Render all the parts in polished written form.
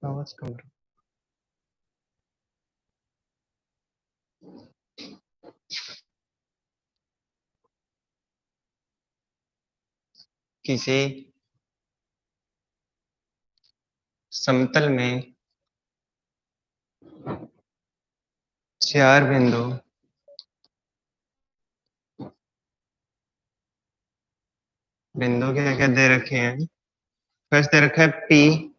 आवाज कम रखो। किसी समतल में 4 बिंदु क्या क्या दे रखे हैं। फर्स्ट दे रखा है पी।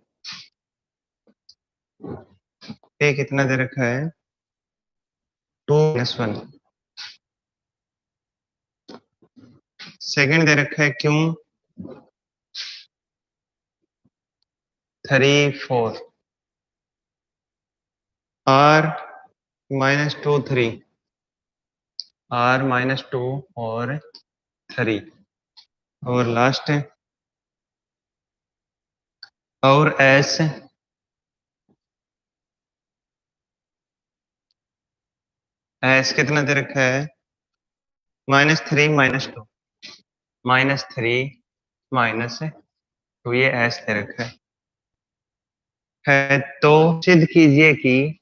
पे कितना दे रखा है 2-1। सेकंड दे रखा है क्यू 3-4। आर -2-3। आर -2 और 3 और लास्ट है और एस कितना दे रखा है -3 -2 -3 -2 ये एस दे रखा है तो सिद्ध कीजिए कि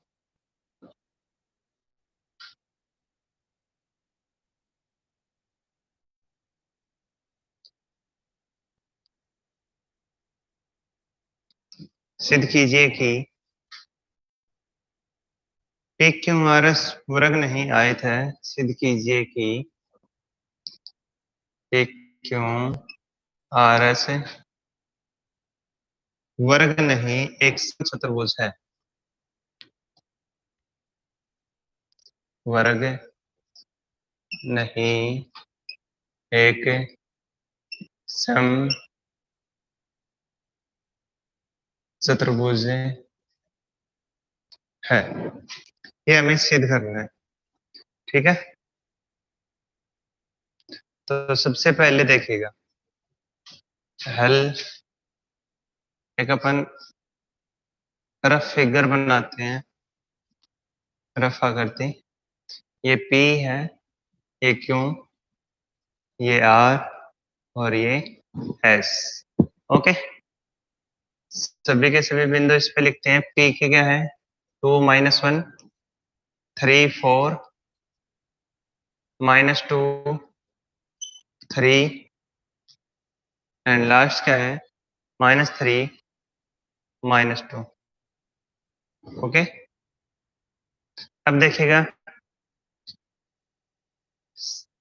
पी क्यू आर एस वर्ग नहीं आयत है। सिद्ध कीजिए कि पी क्यू आर एस वर्ग नहीं एक समचतुर्भुज है। वर्ग नहीं एक समचतुर्भुज है। ये हमें सिद्ध करना है। ठीक है, तो सबसे पहले देखिएगा हल एक अपन रफ फिगर बनाते हैं। रफ आकृति, ये P है, ये Q, ये R और ये S। ओके, सभी के सभी बिंदु इस पे लिखते हैं। P के क्या है 2 -1 3 4 -2 3 एंड लास्ट क्या है -3 -2। ओके, अब देखिएगा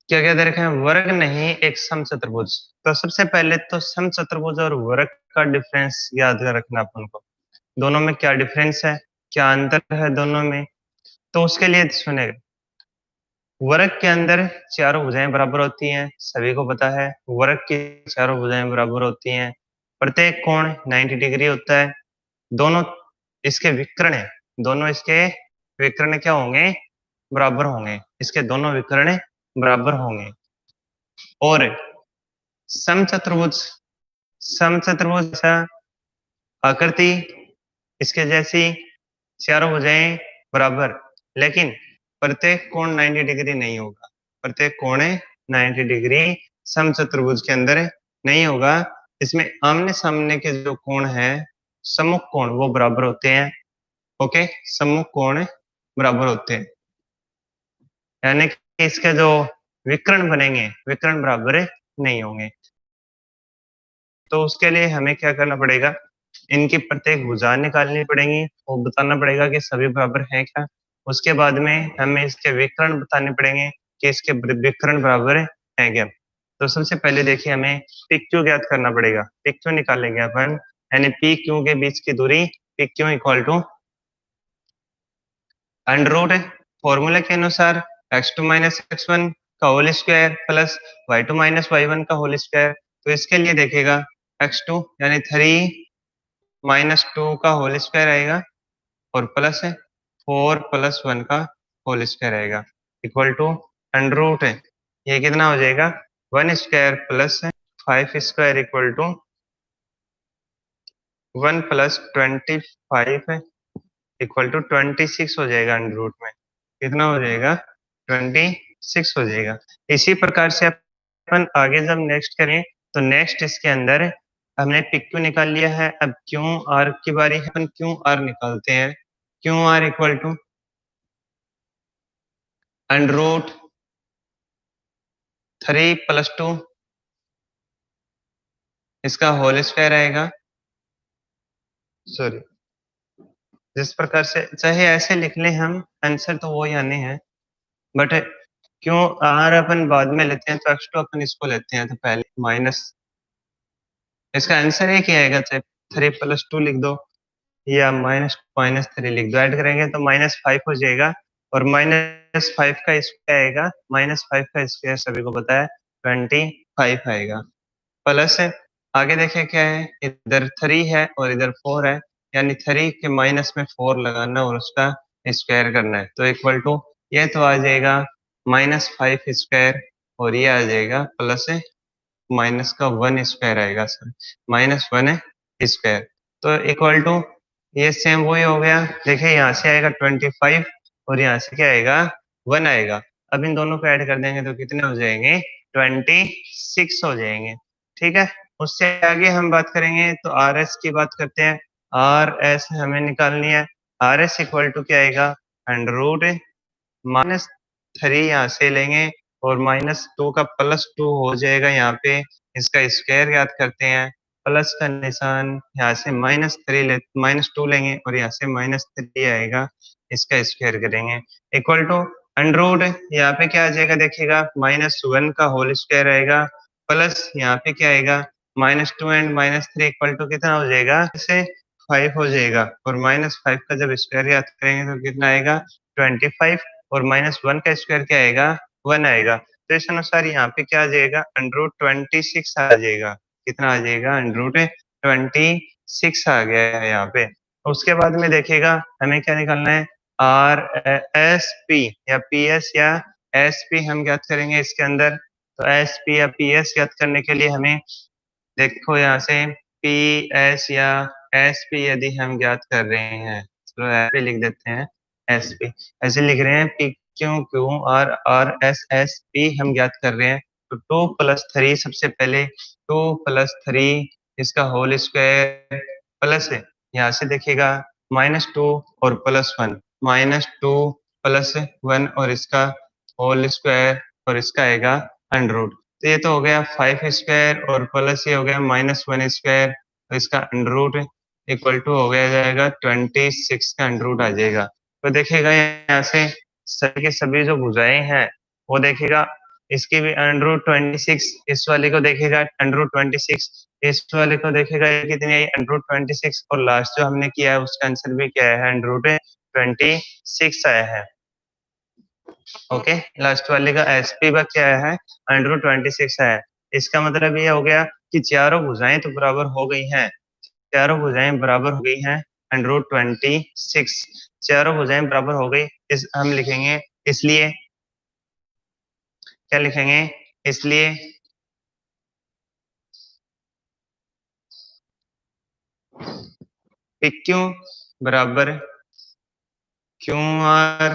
क्या क्या दे रखा है वर्ग नहीं एक समचतुर्भुज। तो सबसे पहले तो समचतुर्भुज और वर्ग का डिफरेंस याद रखना अपन को। दोनों में क्या डिफरेंस है, क्या अंतर है दोनों में। तो उसके लिए सुनेगा, वर्ग के अंदर चारों भुजाएं बराबर होती हैं, सभी को पता है। वर्ग की चारों भुजाएं बराबर होती हैं, प्रत्येक कोण 90 डिग्री होता है। दोनों इसके विकर्ण, दोनों इसके विकर्ण क्या होंगे बराबर होंगे। इसके दोनों विकर्ण बराबर होंगे। और समचतुर्भुज, समचतुर्भुज आकृति इसके जैसी चारों भुजाएं बराबर, लेकिन प्रत्येक कोण 90 डिग्री नहीं होगा। प्रत्येक कोण 90 डिग्री समचतुर्भुज के अंदर नहीं होगा। इसमें आमने सामने के जो कोण है सम्मुख कोण वो बराबर होते हैं। ओके, सम्मुख कोण बराबर होते हैं, यानी कि इसके जो विकर्ण बनेंगे विकर्ण बराबर नहीं होंगे। तो उसके लिए हमें क्या करना पड़ेगा, इनकी प्रत्येक भुजा निकालनी पड़ेगी और बताना पड़ेगा कि सभी बराबर हैं क्या। उसके बाद में हमें इसके विकर्ण बताने पड़ेंगे कि इसके विकर्ण बराबर हैं क्या। तो सबसे पहले देखिए हमें पी क्यू ज्ञात करना पड़ेगा। पी क्यू निकालेंगे अपन, यानी पी क्यू के बीच की दूरी P Q equal to under root formula के अनुसार x2 - x1 का whole square plus y2 - y1 का होल स्क्वायर। तो इसके लिए देखेगा x2 यानी 3 -2 का होल स्क्वायर आएगा और प्लस 4 + 1 का होल स्क्वायर आएगा इक्वल टू अंडर रूट ये कितना हो जाएगा 1 square plus 5 square equal to 1 + 25 equal to 26 हो जाएगा। अंडर रूट में कितना हो जाएगा 26 हो जाएगा। इसी प्रकार से अपन आगे जब नेक्स्ट करें तो नेक्स्ट इसके अंदर हमने पी क्यू निकाल लिया है, अब क्यू आर की बारी है, अपन क्यू आर निकालते हैं। Q R equal to under root 3+2 इसका होल स्क्वायर आएगा। सॉरी, जिस प्रकार से चाहे ऐसे लिख लें हम, आंसर तो वही आने हैं, बट क्यों आर अपन बाद में लेते हैं, तो x2 अपन इसको लेते हैं, तो पहले माइनस, इसका आंसर एक ही आएगा, चाहे 3+2 लिख दो या माइनस माइनस 3 लिख दो, ऐड करेंगे तो -5 हो जाएगा, और -5 का स्क्वायर आएगा, -5 का स्क्वायर सभी को पता है 25 आएगा। प्लस है, आगे देखें क्या है, इधर 3 है और इधर 4 है, यानी 3 के माइनस में 4 लगाना और उसका स्क्वायर करना है, तो इक्वल टू ये तो आ जाएगा -5 स्क्वायर, और ये आ जाएगा प्लस है माइनस का 1 स्क्वायर आएगा सर, -1 स्क्वायर, तो इक्वल टू ये सेम वही हो गया। देखिए यहाँ से आएगा 25 और यहाँ से क्या आएगा 1 आएगा। अब इन दोनों को ऐड कर देंगे तो कितने हो जाएंगे 26 हो जाएंगे। ठीक है, उससे आगे हम बात करेंगे तो आर एस की बात करते हैं। आर एस हमें निकालनी है। आर एस इक्वल टू क्या आएगा अंडर रूट -3 यहाँ से लेंगे और -2 का +2 हो जाएगा यहाँ पे, इसका स्क्वायर याद करते हैं, प्लस का निशान यहाँ से -2 लेंगे और यहाँ से -3 आएगा, इसका स्क्वायर करेंगे, इक्वल टू अंडर रूट यहाँ पे क्या आ जाएगा देखिएगा -1 का होल स्क्वायर आएगा, प्लस यहाँ पे क्या आएगा -2 एंड -3 इक्वल टू कितना हो जाएगा, इसे 5 हो जाएगा, और -5 का जब स्क्वायर याद करेंगे तो कितना आएगा 25, और -1 का स्क्वायर क्या आएगा 1 आएगा, तो इस अनुसार यहाँ पे क्या आ जाएगा अंडर रूट 26 आ जाएगा। कितना आ जाएगा अंडर रूट 26 आ गया है यहाँ पे। उसके बाद में देखिएगा हमें क्या निकालना है, आर एस पी या पी एस या एस पी हम ज्ञात करेंगे इसके अंदर। तो एस पी या पी एस ज्ञात करने के लिए हमें देखो यहाँ से पी एस या एस पी यदि हम ज्ञात कर रहे हैं, चलो यहाँ पे लिख देते हैं एस पी, ऐसे लिख रहे हैं P Q Q R R S S P हम ज्ञात कर रहे हैं, तो 2+3 सबसे पहले 2+3 इसका होल स्क्वायर प्लस है, यहाँ से देखिएगा -2 और +1, -2 +1 और इसका होल स्क्वायर और इसका आएगा अंडर रूट, तो ये तो हो गया 5 स्क्वायर और प्लस ये हो गया -1 स्क्वायर, तो इसका अंडर रूट इक्वल टू हो गया जाएगा 26 का अंडर रूट आ जाएगा। तो देखिएगा यहाँ से सभी के सभी जो भुजाएं हैं वो देखिएगा, इसकी भी अंडर रूट 26, इस वाले को देखेगा अंडर रूट 26, इस वाले को देखेगा ये कितनी आई अंडर रूट 26, और लास्ट जो हमने किया है उसका आंसर भी क्या है अंडर रूट 26 आया है। ओके, लास्ट वाले का एसपी का क्या है अंडर रूट 26 है। इसका मतलब ये हो गया कि चारों भुजाएं तो बराबर हो गई हैं, चारों भुजाएं बराबर हो गई हैं अंडर रूट 26, चारों भुजाएं बराबर हो गई, इस हम लिखेंगे इसलिए, क्या लिखेंगे इसलिए PQ बराबर QR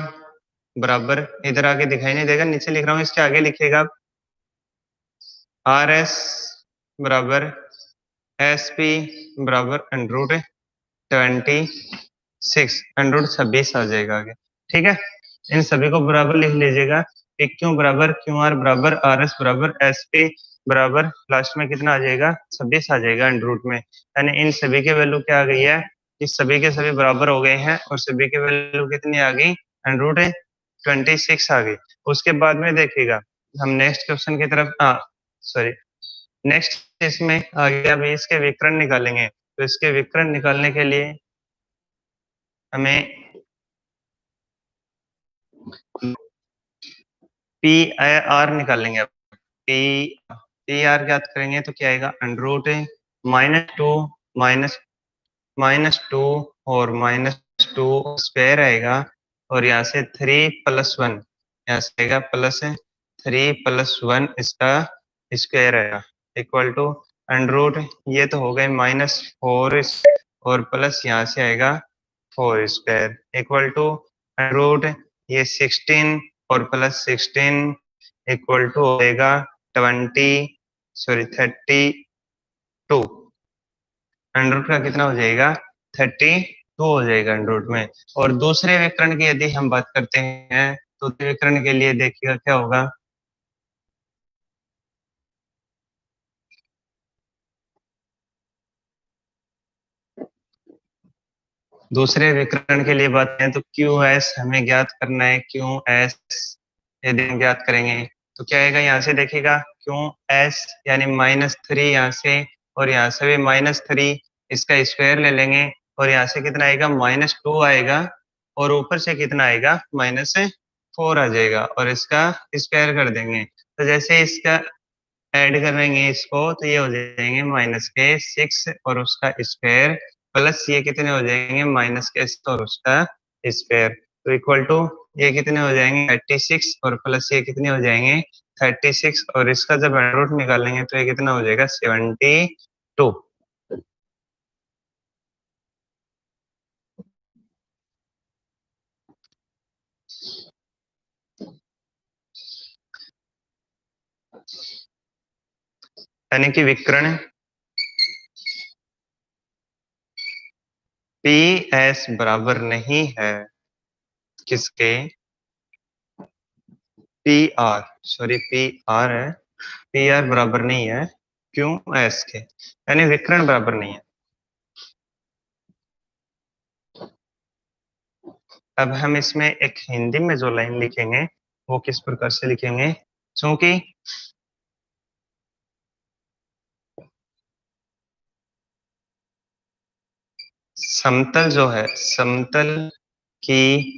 बराबर, इधर आगे दिखाई नहीं देगा नीचे लिख रहा हूँ, इसके आगे लिखेगा RS बराबर SP बराबर अंडर रूट 26, अंडर रूट 26 आ जाएगा आगे। ठीक है, इन सभी को बराबर लिख लीजिएगा, PQ बराबर QR बराबर RS बराबर SP बराबर लास्ट में कितना आ जाएगा 26 आ जाएगा अंडर रूट में, यानी इन सभी के वैल्यू क्या आ गई है कि सभी के सभी बराबर हो गए हैं और सभी के वैल्यू कितनी आ गई अंडर रूट 26 आ गई। उसके बाद में देखिएगा हम नेक्स्ट क्वेश्चन की तरफ, सॉरी नेक्स्ट इसमें आगे अभी इसके विकर्ण निकालेंगे, तो इसके विकर्ण निकालने के लिए हमें पी आर निकालेंगे, पी पी आर ज्ञात करेंगे तो क्या आएगा अंडर रूट -2 माइनस -2 और -2 स्क्वायर आएगा, और यहाँ से 3+1 यहाँ से आएगा प्लस 3+1 इसका स्क्वायर आएगा, इक्वल टू अंडर रूट ये तो हो गए -4 और प्लस यहाँ से आएगा 4 square, equal to under root ये 16 और प्लस 16 इक्वल टू होएगा 32, अंडर रूट का कितना हो जाएगा, 32 हो जाएगा अंडर रूट में। और दूसरे विकर्ण की यदि हम बात करते हैं तो विकर्ण के लिए देखिएगा क्या होगा, दूसरे विकर्ण के लिए बात करें तो क्यू एस हमें ज्ञात करना है, क्यू एस यदि हम ज्ञात करेंगे तो क्या आएगा, यहाँ से देखिएगा क्यू एस यानी -3 यहाँ से, और यहाँ से भी -3, इसका स्क्वायर ले लेंगे और यहाँ से कितना आएगा, -2 आएगा, और ऊपर से कितना आएगा, -4 आ जाएगा, और इसका स्क्वायर कर देंगे। तो जैसे इसका ऐड करेंगे इसको तो ये हो जाएंगे -6 और उसका स्क्वायर, प्लस ये कितने हो जाएंगे, -6 और उसका स्क्वायर, तो इक्वल टू ये कितने हो जाएंगे, 36, और प्लस ये कितने हो जाएंगे, 36, और इसका जब रूट निकालेंगे तो ये कितना हो जाएगा, 72। यानी कि विकर्ण पी एस बराबर नहीं है किसके, P R, sorry P R है, पी आर बराबर नहीं है क्यों एस के, यानी विकर्ण बराबर नहीं है। अब हम इसमें एक हिंदी में जो लाइन लिखेंगे वो किस प्रकार से लिखेंगे, क्योंकि समतल जो है, समतल की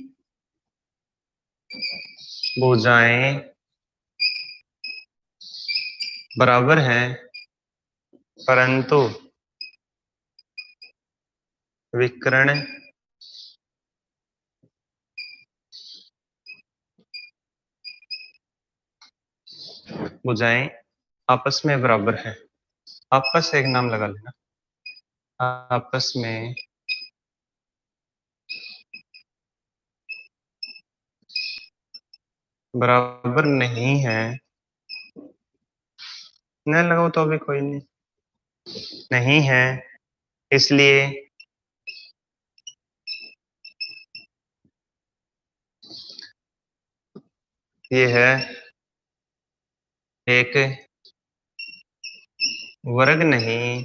भुजाएं बराबर हैं, परंतु विकर्ण भुजाएं आपस में बराबर हैं। आपस से एक नाम लगा लेना, आपस में बराबर नहीं है, नहीं लगाओ तो अभी कोई नहीं, नहीं है, इसलिए ये है एक वर्ग नहीं,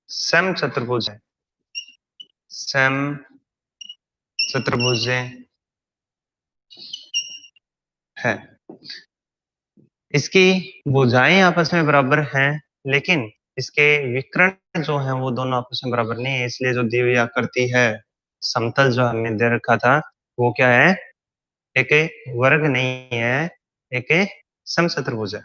सम चतुर्भुज है, सम चतुर्भुज है। इसकी भुजाएं आपस में बराबर हैं, लेकिन इसके विकर्ण जो हैं वो दोनों आपस में बराबर नहीं है, इसलिए जो दी हुई आकृति है, समतल जो हमने दे रखा था वो क्या है, एक वर्ग नहीं है, एक समचतुर्भुज है।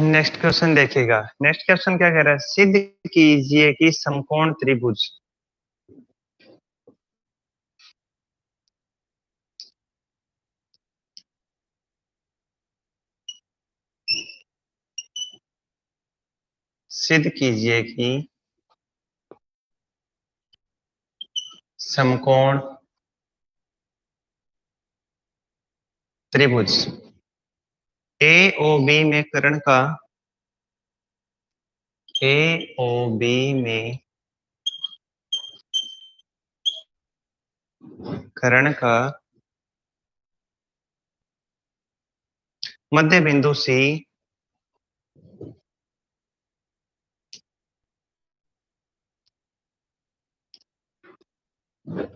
नेक्स्ट क्वेश्चन देखिएगा। नेक्स्ट क्वेश्चन क्या कह रहा है, सिद्ध कीजिए कि समकोण त्रिभुज सिद्ध कीजिए कि समकोण त्रिभुज ए ओ बी में ए ओ बी में कर्ण का मध्य बिंदु सी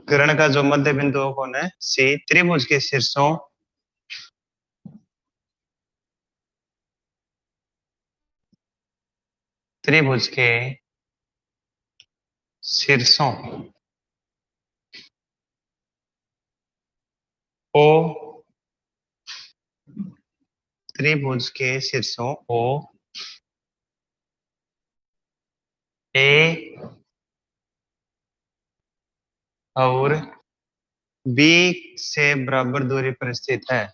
कर्ण का जो मध्य बिंदु कौन है, सी, त्रिभुज के शीर्षों त्रिभुज के शीर्षों ओ त्रिभुज के शीर्षों ओ ए और बी से बराबर दूरी पर स्थित है।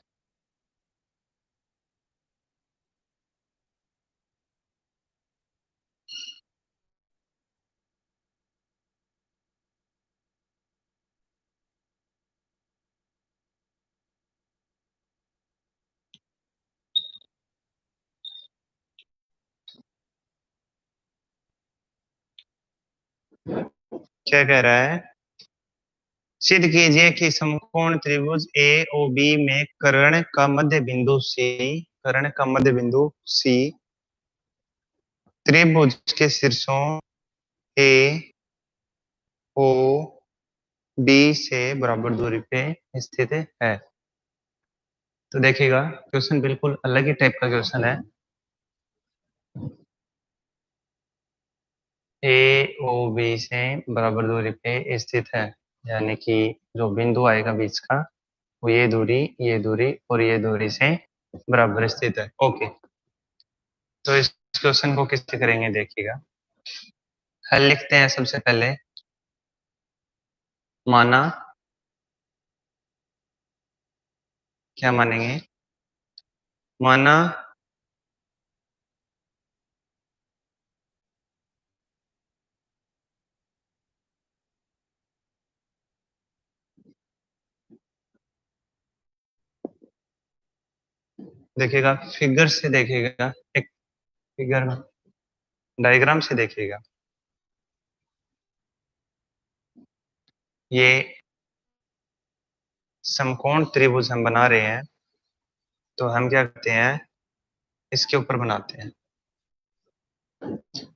क्या कह रहा है, सिद्ध कीजिए कि समकोण त्रिभुज ए ओ बी में कर्ण का मध्य बिंदु सी, कर्ण का मध्य बिंदु सी त्रिभुज के शीर्षों ए ओ बी से बराबर दूरी पे स्थित है। तो देखिएगा क्वेश्चन बिल्कुल अलग ही टाइप का क्वेश्चन है। ए ओ बी से बराबर दूरी पे स्थित है, यानी कि जो बिंदु आएगा बीच का वो ये दूरी और ये दूरी से बराबर स्थित है। ओके, तो इस क्वेश्चन को किससे करेंगे देखिएगा। हल लिखते हैं। सबसे पहले माना, क्या मानेंगे, माना देखिएगा, फिगर से देखिएगा, एक फिगर में डायग्राम से देखिएगा। ये समकोण त्रिभुज हम बना रहे हैं, तो हम क्या करते हैं, इसके ऊपर बनाते हैं।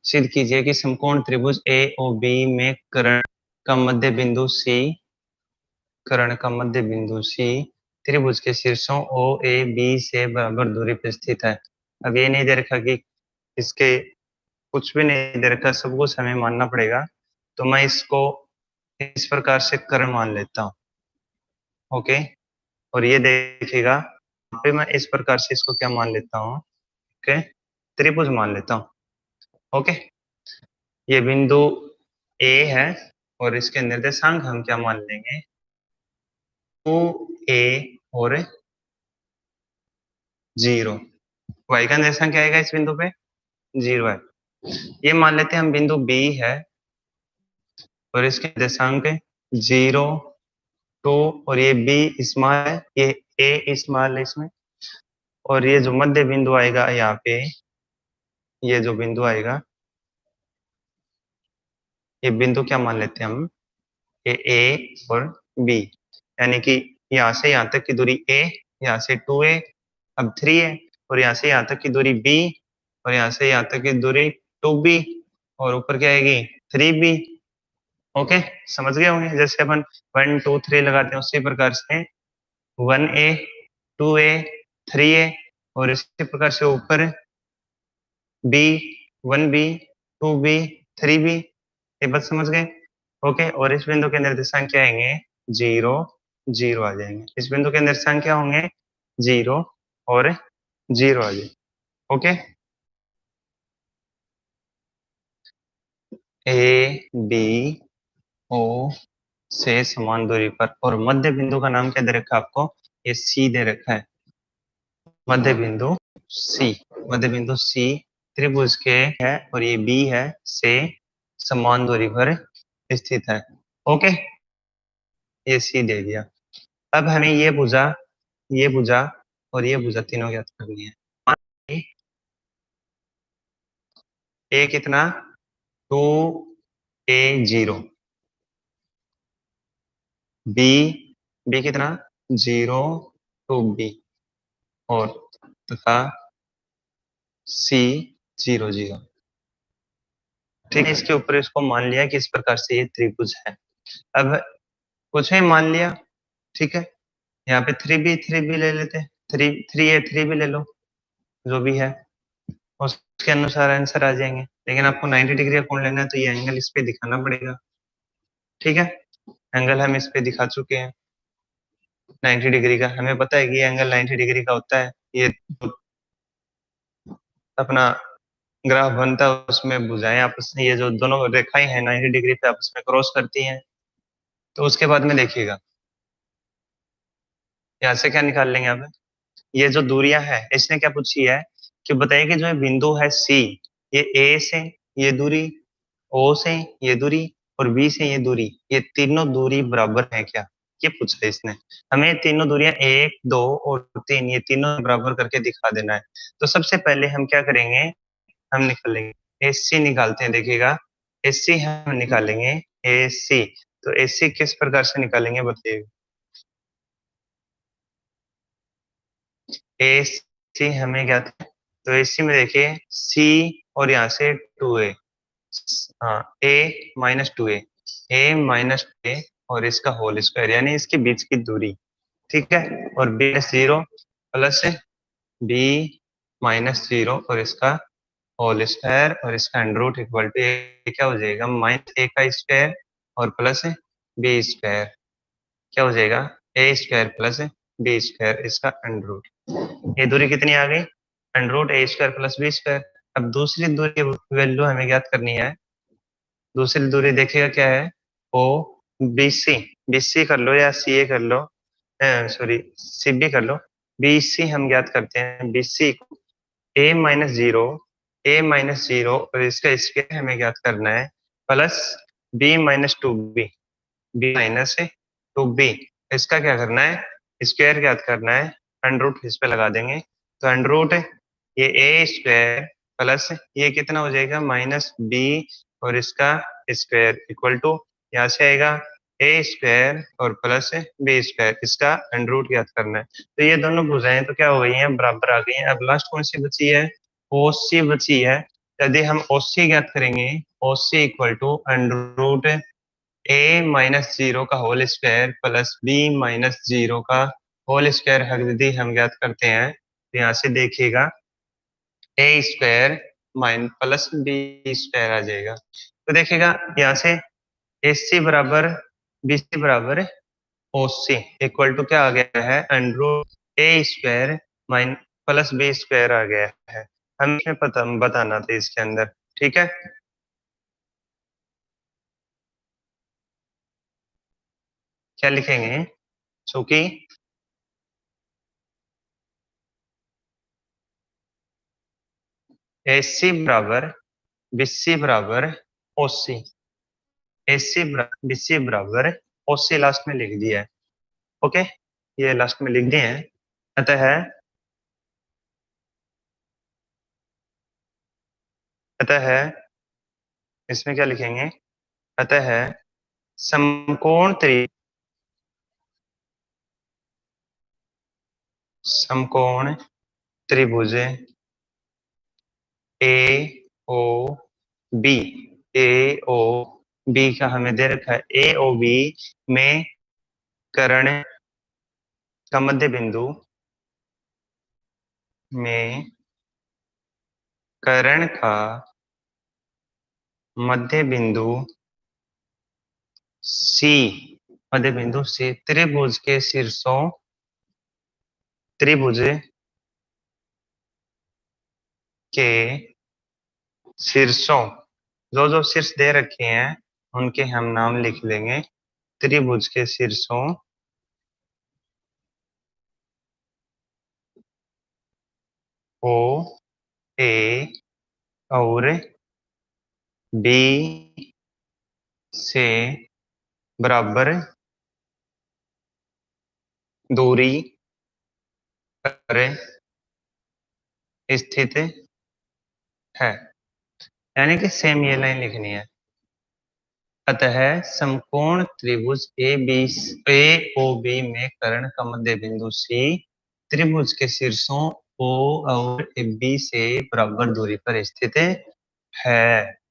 सिद्ध कीजिए कि समकोण त्रिभुज ए ओ बी में कर्ण का मध्य बिंदु सी, कर्ण का मध्य बिंदु सी त्रिभुज के शीर्षों ओ ए बी से बराबर दूरी पर स्थित है। अब ये नहीं दे रखा कि इसके, कुछ भी नहीं दे रखा, सब कुछ हमें मानना पड़ेगा। तो मैं इसको इस प्रकार से कर्ण मान लेता हूँ। ओके, और ये देखिएगा पे मैं इस प्रकार से इसको क्या मान लेता हूँ, ओके, त्रिभुज मान लेता हूँ। ओके, ये बिंदु ए है और इसके निर्देशांक हम क्या मान लेंगे, 2a और 0। y का निर्देशांक क्या आएगा इस बिंदु पे, 0 है। ये मान लेते हैं हम बिंदु b है और इसके निर्देशांक 0, 2 और ये b स्मॉल है, ये a स्मॉल है इसमें। और ये जो मध्य बिंदु आएगा यहाँ पे, ये जो बिंदु आएगा, ये बिंदु क्या मान लेते हैं हम, ये a और b, यानी कि यहाँ से यहाँ तक की दूरी a, यहाँ से 2a, अब 3 है, और यहाँ से यहाँ तक की दूरी b, और यहाँ से यहाँ तक की दूरी 2b, और ऊपर क्या आएगी 3b। ओके, समझ गए होंगे, जैसे अपन 1 2 3 लगाते हैं उसी प्रकार से 1a 2a 3a, और इसी प्रकार से ऊपर b 1b 2b 3b। ये बात समझ गए। ओके, और इस बिंदु के निर्देशांक क्या आएंगे, 0 0 आ जाएंगे। इस बिंदु के निर्देशांक क्या होंगे, 0 और 0 आ जाएंगे। ओके, ए बी ओ से समान दूरी पर, और मध्य बिंदु का नाम क्या दे रखा है आपको, ये सी दे रखा है, मध्य बिंदु सी, मध्य बिंदु सी त्रिभुज के है और ये बी है से समान दूरी पर स्थित है। ओके, ये सी दे दिया। अब हमें ये भुजा और ये भुजा तीनों ज्ञात करनी है। ए कितना, 2a0, बी बी कितना, 0 2b, और तथा सी 0 0। ठीक है, इसके ऊपर इसको मान लिया कि इस प्रकार से ये त्रिभुज है। अब कुछ ही मान लिया, ठीक है, यहाँ पे 3b ले लेते हैं, 3a भी ले लो, जो भी है उसके अनुसार आंसर आ जाएंगे। लेकिन आपको 90 डिग्री का कोण लेना है तो ये एंगल इस पे दिखाना पड़ेगा। ठीक है, एंगल हम इस पे दिखा चुके हैं 90 डिग्री का, हमें पता है कि ये एंगल 90 डिग्री का होता है। ये अपना ग्राफ बनता है, उसमें भुजाएं आपस में, ये जो दोनों रेखाएं हैं 90 डिग्री पे आपस में क्रॉस करती हैं। तो उसके बाद में देखिएगा यहाँ से क्या निकाल लेंगे आप, ये जो दूरियां है इसने क्या पूछी है कि बताइए कि जो ये बिंदु है सी, ये ए से ये दूरी, ओ से ये दूरी और बी से ये दूरी, ये तीनों दूरी बराबर है क्या, ये पूछा है इसने। हमें तीनों दूरियां 1 2 और 3 ये तीनों बराबर करके दिखा देना है। तो सबसे पहले हम क्या करेंगे, हम निकालेंगे एस सी, निकालते हैं, देखिएगा एस सी हम निकालेंगे, एस सी। तो एस सी किस प्रकार से निकालेंगे बताइए, ए सी हमें क्या था, तो ए सी में देखिए सी और यहाँ से 2a, हाँ a-2a और इसका होल स्क्वायर यानी इसके बीच की दूरी, ठीक है, और b-0 प्लस b -0 और इसका होल स्क्वायर और इसका अंडर रूट इक्वल टू क्या हो जाएगा, -a का स्क्वायर और प्लस b स्क्वायर, क्या हो जाएगा, a square plus b square इसका अंडर रूट। ये दूरी कितनी आ गई, under root a square plus b square. अब दूसरी दूरी की वैल्यू हमें ज्ञात करनी है। दूसरी दूरी देखिएगा क्या है, O B C, B C कर लो या सी ए कर लो, सॉरी सी बी कर लो। बी सी हम ज्ञात करते हैं, बी सी a-0 और इसका स्क्वायर हमें ज्ञात करना है, प्लस b-2b, b-2b इसका क्या करना है, स्क्वायर ज्ञात करना है, अंडर रूट इस पे लगा देंगे। तो अंडर रूट ये ए स्क्वायर प्लस ये कितना हो जाएगा, -b और इसका स्क्वायर इक्वल टू यहाँ से आएगा ए स्क्वायर और प्लस बी स्क्वायर, इसका अंडर रूट ज्ञात करना है। तो ये दोनों भुजाएं तो क्या हो गई हैं, बराबर आ गई हैं। अब लास्ट कौन सी बची है, ओसी बची है। यदि हम ओसी ज्ञात करेंगे, OC equal to under root a-0 का होल स्क्वायर प्लस b-0 का होल स्क्वायर यदि हम ज्ञात करते हैं तो यहाँ से देखिएगा a square minus plus b square आ जाएगा। तो देखिएगा यहाँ से AC बराबर BC बराबर OC इक्वल टू क्या आ गया है, under root a square minus plus b square आ गया है। हमें पता बताना था इसके अंदर, ठीक है। क्या लिखेंगे, चूंकि AC बराबर BC बराबर OC, AC BC बराबर OC लास्ट में लिख दिया है। ओके, ये लास्ट में लिख दिए हैं। अतः इसमें क्या लिखेंगे, अतः समकोण समकोण त्रिभुज ए ओ बी, ए ओ बी का हमें दे रखा है, ए ओ बी में कर्ण का मध्य बिंदु में कर्ण का मध्य बिंदु सी, मध्य बिंदु सी त्रिभुज के शीर्षों, त्रिभुज के शीर्षों जो जो शीर्ष दे रखे हैं उनके हम नाम लिख लेंगे। त्रिभुज के शीर्षों ओ, ए और बी से बराबर दूरी पर स्थित है। यानी कि सेम ये लाइन लिखनी है। अतः समकोण त्रिभुज ए ओ बी में कर्ण का मध्य बिंदु सी त्रिभुज के शीर्षों ओ और बी से बराबर दूरी पर स्थित है।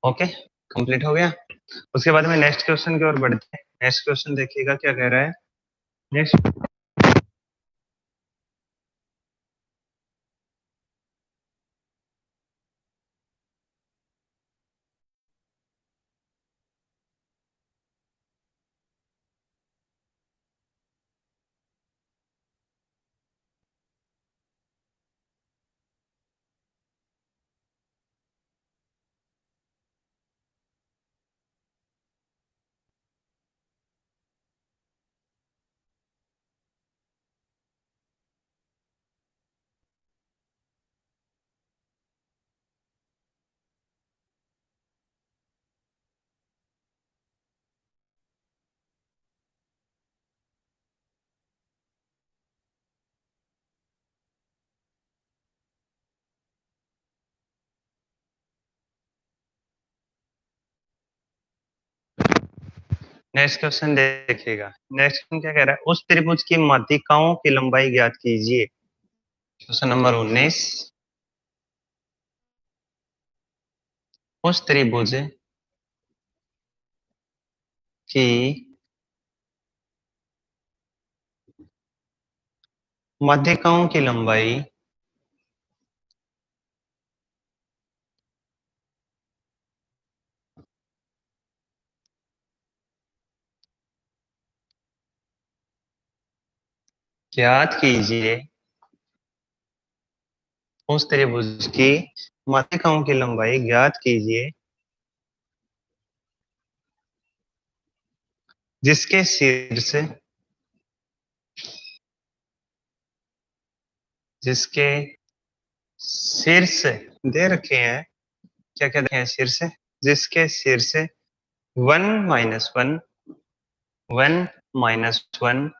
ओके, कंप्लीट हो गया। उसके बाद में नेक्स्ट क्वेश्चन की ओर बढ़ते हैं। नेक्स्ट क्वेश्चन देखिएगा क्या कह रहा है। नेक्स्ट नेक्स्ट क्वेश्चन देखिएगा। नेक्स्ट क्वेश्चन क्या कह रहा है, उस त्रिभुज की माध्यिकाओं की लंबाई ज्ञात कीजिए। Question number 19। उस त्रिभुज की माध्यिकाओं की लंबाई ज्ञात कीजिए। उस त्रिभुज की माध्यिकाओं की लंबाई ज्ञात कीजिए जिसके शीर्ष जिसके शीर्ष दे रखे हैं। क्या क्या देखे हैं शीर्ष? जिसके शीर्ष 1 - 1 1 - 1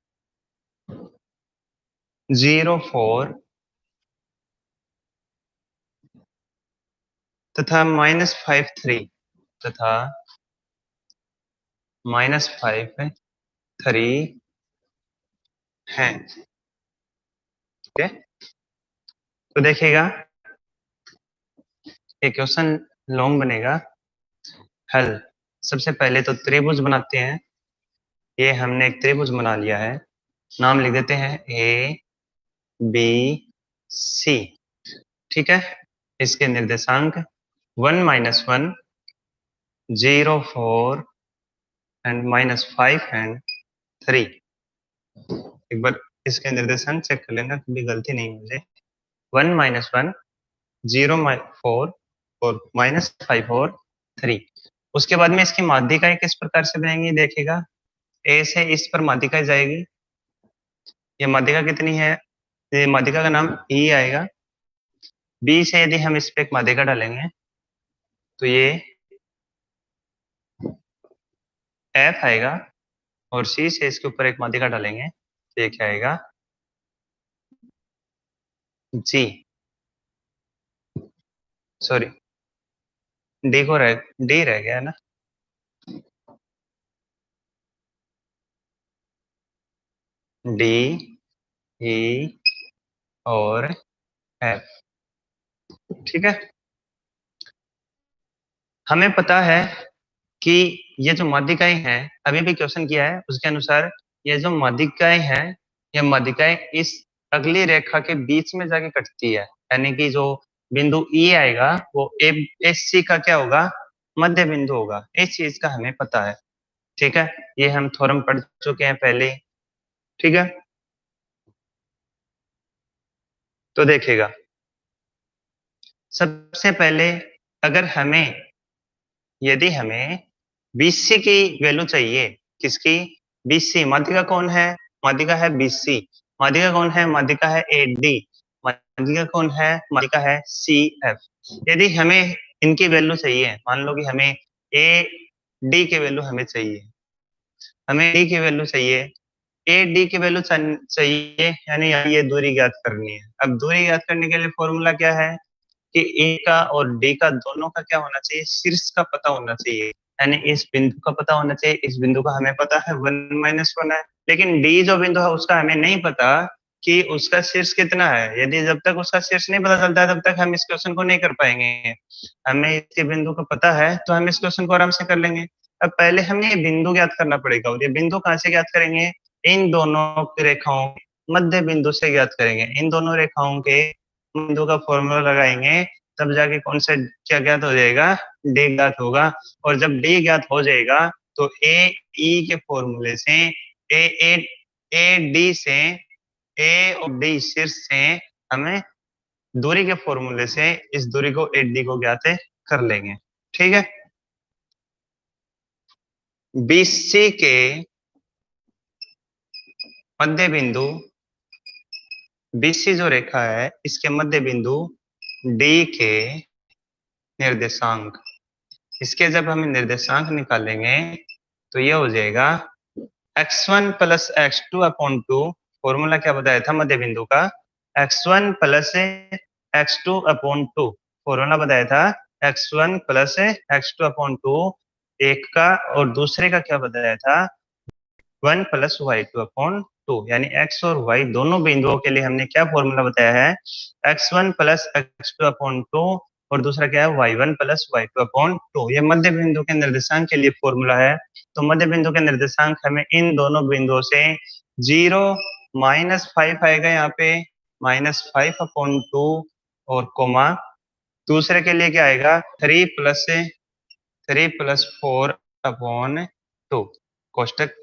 0 4 तथा -5 3 तथा -5 3 है। ओके, तो देखिएगा ये क्वेश्चन लॉन्ग बनेगा। हल, सबसे पहले तो त्रिभुज बनाते हैं। ये हमने एक त्रिभुज बना लिया है। नाम लिख देते हैं ए बी सी। ठीक है, इसके निर्देशांक 1 - 1 0 4 एंड -5 एंड 3। एक बार इसके निर्देशांक चेक कर लेना, कभी गलती नहीं मुझे। 1 - 1 0 4 और -5 और 3। उसके बाद में इसकी माध्यिकाएं किस प्रकार से बनेंगी देखिएगा। ए से इस पर माध्यिका जाएगी। ये माध्यिका कितनी है? ये माध्यिका का नाम ई आएगा। बी से यदि हम इस पे एक माध्यिका डालेंगे तो ये एफ आएगा। और सी से इसके ऊपर एक माध्यिका डालेंगे तो ये क्या आएगा? जी, सॉरी, डी रह गया ना। डी, ई और एफ। ठीक है, हमें पता है कि ये जो माध्यिकाएं हैं, अभी भी क्वेश्चन किया है उसके अनुसार, ये जो माध्यिकाएं हैं, ये माध्यिकाएं इस अगली रेखा के बीच में जाके कटती है, यानी कि जो बिंदु ई आएगा वो एस सी का क्या होगा, मध्य बिंदु होगा। इस चीज का हमें पता है, ठीक है, ये हम थ्योरम पढ़ चुके हैं पहले, ठीक है। तो देखिएगा, सबसे पहले अगर हमें, यदि हमें बीसी की वैल्यू चाहिए, किसकी, बीसी, माध्यिका कौन है, माध्यिका है बीसी, माध्यिका कौन है, माध्यिका है एडी, माध्यिका कौन है, माध्यिका है सी एफ। यदि हमें इनकी वैल्यू चाहिए, मान लो कि हमें ए डी की वैल्यू हमें चाहिए, हमें डी की वैल्यू चाहिए, ए डी की वैल्यू चाहिए, यानी ये दूरी ज्ञात करनी है। अब दूरी ज्ञात करने के लिए फॉर्मूला क्या है कि ए का और डी का दोनों का क्या होना चाहिए, शीर्ष का पता होना चाहिए, यानी इस बिंदु का पता होना चाहिए, इस बिंदु का हमें पता है 1 - 1 है, लेकिन डी जो बिंदु है उसका हमें नहीं पता कि उसका शीर्ष कितना है। यदि जब तक उसका शीर्ष नहीं पता चलता है तब तक हम इस क्वेश्चन को नहीं कर पाएंगे। हमें इसके बिंदु का पता है तो हम इस क्वेश्चन को आराम से कर लेंगे। अब पहले हमें ये बिंदु ज्ञात करना पड़ेगा, और ये बिंदु कहाँ से ज्ञात करेंगे, इन दोनों रेखाओं मध्य बिंदु से ज्ञात करेंगे, इन दोनों रेखाओं के बिंदु का फॉर्मूला लगाएंगे, तब जाके कौन सा क्या ज्ञात हो जाएगा, डी ज्ञात होगा। और जब डी ज्ञात हो जाएगा तो ए ई के फॉर्मूले से ए ए ए डी से, ए और डी शीर्ष से हमें दूरी के फॉर्मूले से इस दूरी को ए डी को ज्ञात कर लेंगे, ठीक है। बीसी के मध्य बिंदु, बीसी जो रेखा है इसके मध्य बिंदु डी के निर्देशांक, इसके जब हम निर्देशांक निकालेंगे तो ये हो जाएगा x1 plus x2 upon 2, formula क्या बताया था मध्य बिंदु का, x1 plus x2 upon 2, formula बताया था x1 प्लस x2 अपॉन 2, एक का, और दूसरे का क्या बताया था 1 प्लस y2 अपॉन 2, यानी x और y दोनों बिंदुओं के लिए हमने क्या फॉर्मूला बताया है, x1 प्लस x2 अपॉन 2, और दूसरा क्या है y1 प्लस y2 अपॉन 2। ये मध्य बिंदु के निर्देशांक के लिए फॉर्मूला है। तो मध्य बिंदु के निर्देशांक हमें इन दोनों बिंदुओं से 0 -5 आएगा यहाँ पे, -5 अपॉन 2, और कोमा दूसरे के लिए क्या आएगा 3 + 4 अपॉन 2, कोष्टक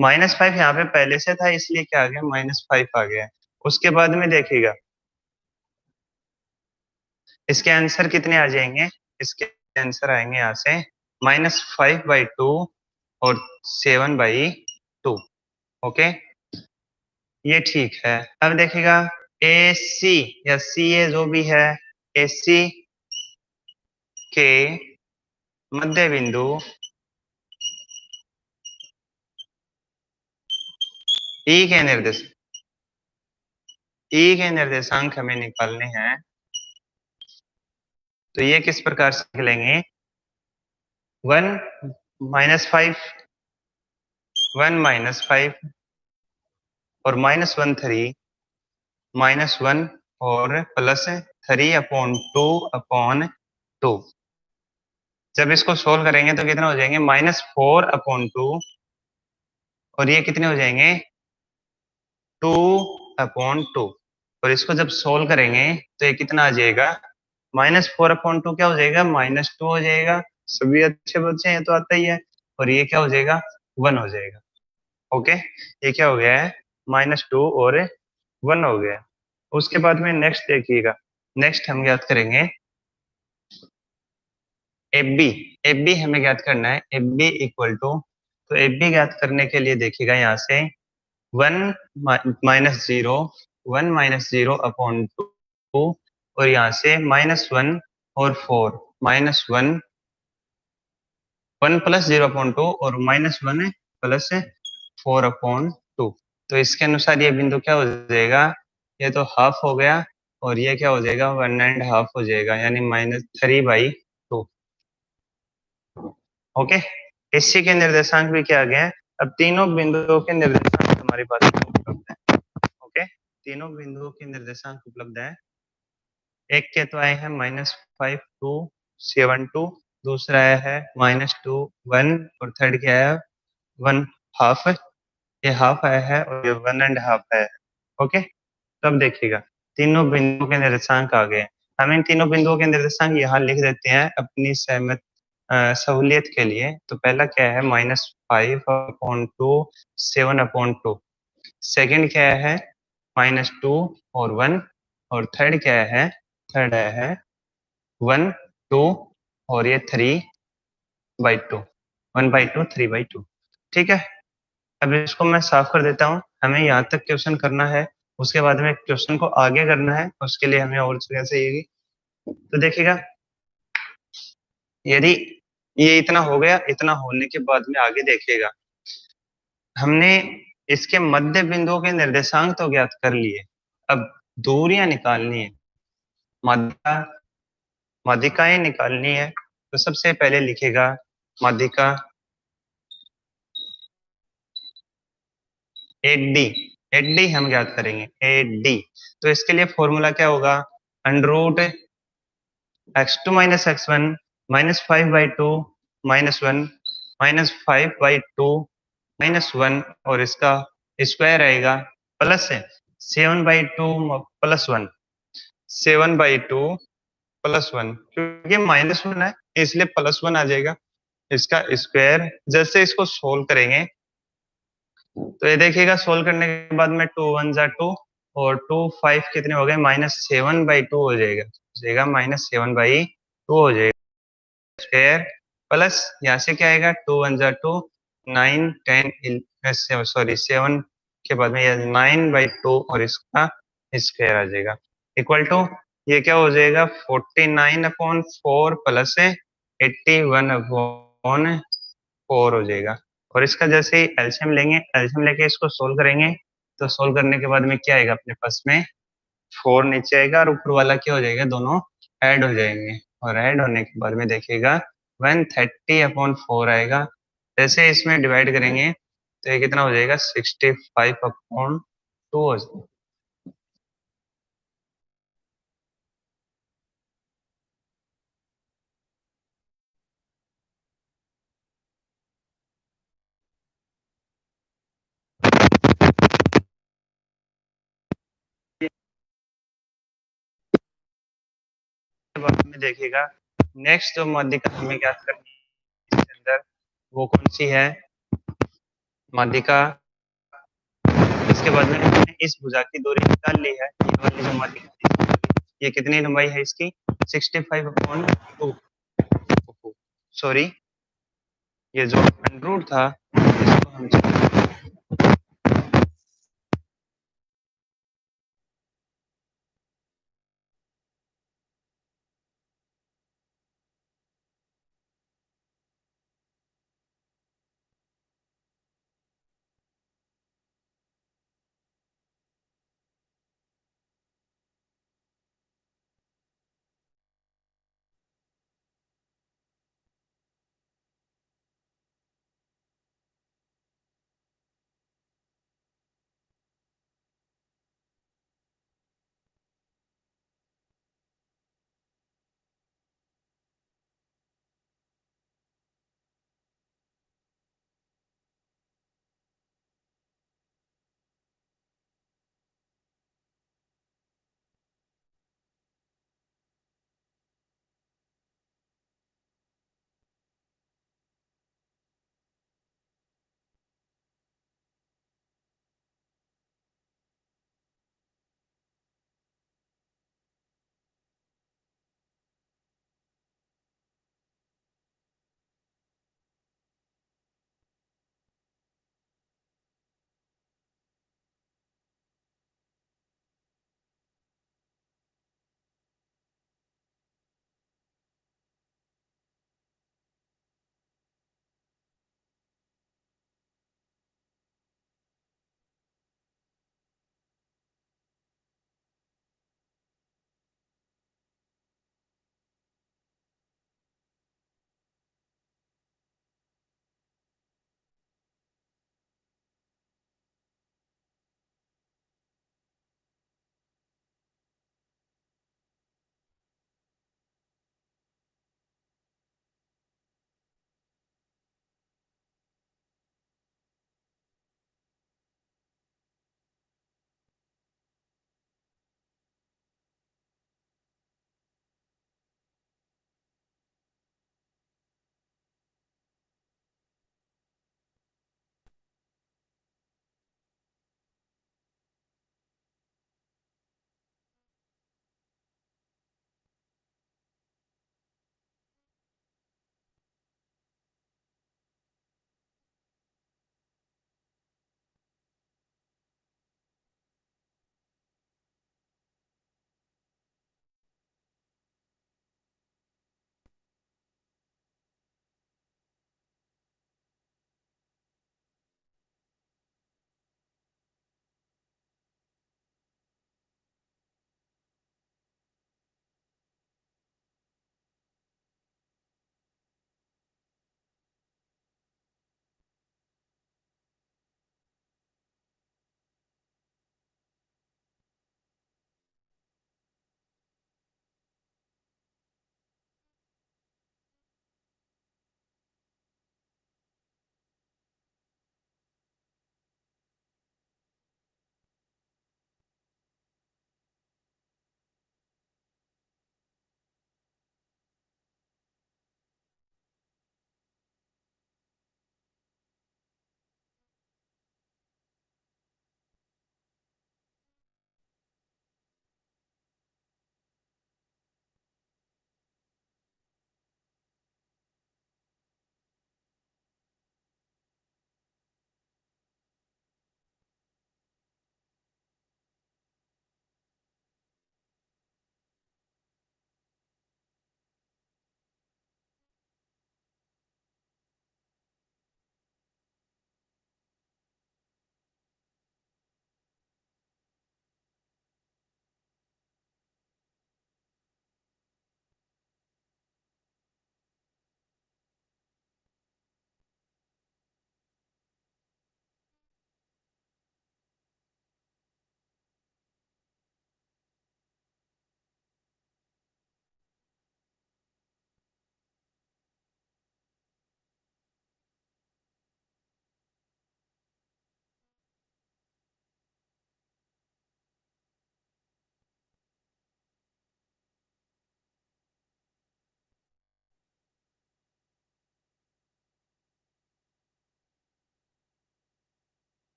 -5 यहाँ पे पहले से था इसलिए क्या आ गया, -5 आ गया। उसके बाद में देखिएगा इसके आंसर कितने आ जाएंगे, इसके आंसर आएंगे यहाँ से -5/2 और 7/2, ओके, ये ठीक है। अब देखिएगा ए सी या सी ए जो भी है, ए सी के मध्य बिंदु ई के निर्देश, ई के निर्देशांक हमें निकालने हैं। तो ये किस प्रकार से निकलेंगे, 1 -5, 1 -5 और -1 3, -1 और +3/2 अपॉन 2। जब इसको सोल्व करेंगे तो कितना हो जाएंगे, -4/2, और ये कितने हो जाएंगे 2/2, और इसको जब सोल्व करेंगे तो ये कितना आ जाएगा, -4/2 क्या हो जाएगा, -2 हो जाएगा। सभी अच्छे बच्चे हैं तो आता ही है, और ये क्या हो जाएगा 1 हो जाएगा, ओके। ये क्या हो गया है, -2 और 1 हो गया। उसके बाद में नेक्स्ट देखिएगा, नेक्स्ट हम ज्ञात करेंगे एफ बी, एफ बी हमें ज्ञात करना है, एफ बी इक्वल टू, तो एफ बी ज्ञात करने के लिए देखिएगा यहाँ से 1 -0, 1 -0 अपॉन 2, और यहाँ से -1 और 4, -1, 1 + 0/2 और -1 + 4/2। तो इसके अनुसार ये बिंदु क्या हो जाएगा, ये तो हाफ हो गया, और ये क्या हो जाएगा 1.5 हो जाएगा, यानी -3/2, ओके। इसी के निर्देशांक भी क्या आ गए हैं। अब तीनों बिंदुओं के निर्देशांक हमारे पास उपलब्ध है, ओके, तीनों बिंदुओं के निर्देशांक उपलब्ध है। एक के तो आए हैं -5 2 7 2, दूसरा आया है -2 1 और थर्ड क्या है 1 हाफ। ये हाफ आया है और ये 1 एंड हाफ आया है। ओके, तब देखिएगा तीनों बिंदुओं के निर्देशांक आ गए। हम इन तीनों बिंदुओं के निर्देशांक यहाँ लिख देते हैं अपनी सहूलियत के लिए। तो पहला क्या है -5/2 7/2। सेकंड क्या है -2 और 1 और थर्ड क्या है, थर्ड है 1 2 और ये 3/2 1/2 3/2। ठीक है, अब इसको मैं साफ कर देता हूँ। हमें यहाँ तक क्वेश्चन करना है, उसके बाद में क्वेश्चन को आगे करना है, उसके लिए हमें और जगह चाहिए। तो देखिएगा यदि ये इतना हो गया, इतना होने के बाद में आगे देखिएगा हमने इसके मध्य बिंदुओं के निर्देशांक तो ज्ञात कर लिए। अब दूरियां निकालनी है, माध्यिका माध्यिकाएं निकालनी है। तो सबसे पहले लिखेगा माध्यिका 8D। 8D हम ज्ञात करेंगे 8D। तो इसके लिए फॉर्मूला क्या होगा, अंडर x2 - x1 -5/2 -1 -5/2 -1 और इसका स्क्वायर आएगा प्लस 7/2 +1 7/2 +1, क्योंकि -1 है इसलिए +1 आ जाएगा इसका स्क्वायर। जैसे इसको सोल्व करेंगे तो ये देखिएगा सोल्व करने के बाद में 2 1 जा 2 और 2 5 कितने हो गए -7/2 हो जाएगा, -7/2 हो जाएगा स्क्वायर प्लस यहाँ से क्या आएगा 2 1 जा 2 9 10 सॉरी 7 के बाद में ये 9/2 और इसका स्क्वायर आ जाएगा इक्वल टू ये क्या हो जाएगा 49/4 प्लस 81/4 हो जाएगा। और इसका जैसे ही एलसीएम लेंगे, एलसीएम लेके इसको सोल्व करेंगे तो सोल्व करने के बाद में क्या आएगा अपने पास में 4 नीचे आएगा और ऊपर वाला क्या हो जाएगा, दोनों ऐड हो जाएंगे और ऐड होने के बाद में देखिएगा 130/4 आएगा। जैसे इसमें डिवाइड करेंगे तो ये कितना हो जाएगा 65/2 हो जाएगा। बाद में देखिएगा नेक्स्ट जो माध्यिका हमें ज्ञात करनी है इसके अंदर वो कौन सी है माध्यिका। इसके बाद में हमने इस भुजा की दूरी निकाल ली है, ये वाली जो माध्यिका है, ये कितनी लंबाई है इसकी 65/2। सॉरी, ये जो अंडर था इसको हम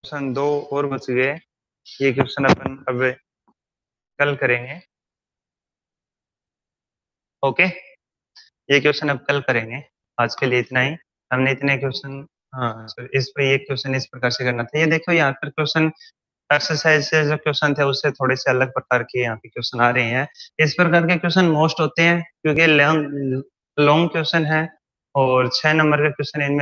क्वेश्चन 2 और बच गए। ये क्वेश्चन अपन अब कल करेंगे। ओके, ये क्वेश्चन अब कल करेंगे। आज के लिए इतना ही। हमने इतने क्वेश्चन, हाँ, इस पे ये क्वेश्चन इस प्रकार से करना था। ये देखो यहाँ पर क्वेश्चन एक्सरसाइज से जो क्वेश्चन थे उससे थोड़े से अलग प्रकार के यहाँ पे क्वेश्चन आ रहे हैं। इस प्रकार के क्वेश्चन मोस्ट होते हैं क्योंकि लॉन्ग लॉन्ग क्वेश्चन है और 6 नंबर के क्वेश्चन इनमें